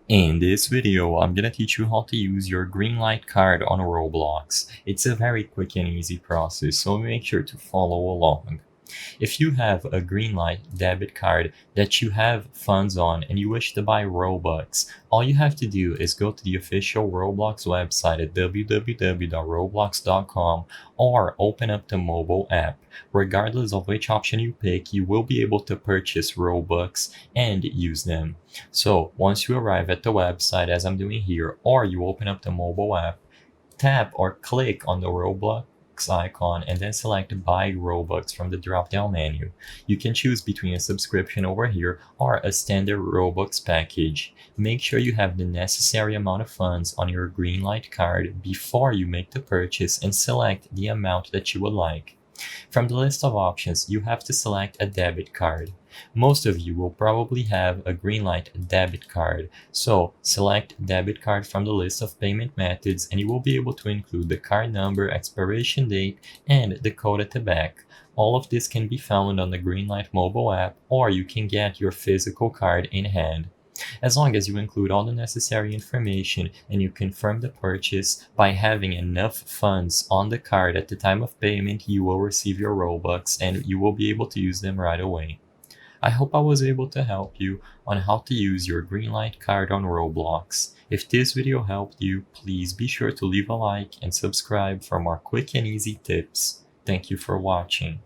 In this video, I'm gonna teach you how to use your Greenlight card on Roblox. It's a very quick and easy process, so make sure to follow along. If you have a Greenlight debit card that you have funds on and you wish to buy Robux, all you have to do is go to the official Roblox website at www.roblox.com or open up the mobile app. Regardless of which option you pick, you will be able to purchase Robux and use them. So once you arrive at the website, as I'm doing here, or you open up the mobile app, tap or click on the Roblox icon and then select Buy Robux from the drop-down menu. You can choose between a subscription over here or a standard Robux package. Make sure you have the necessary amount of funds on your Greenlight card before you make the purchase and select the amount that you would like. From the list of options, you have to select a debit card. Most of you will probably have a Greenlight debit card, so select debit card from the list of payment methods and you will be able to include the card number, expiration date, and the code at the back. All of this can be found on the Greenlight mobile app, or you can get your physical card in hand. As long as you include all the necessary information and you confirm the purchase by having enough funds on the card at the time of payment, you will receive your Robux and you will be able to use them right away. I hope I was able to help you on how to use your Greenlight card on Roblox. If this video helped you, please be sure to leave a like and subscribe for more quick and easy tips. Thank you for watching.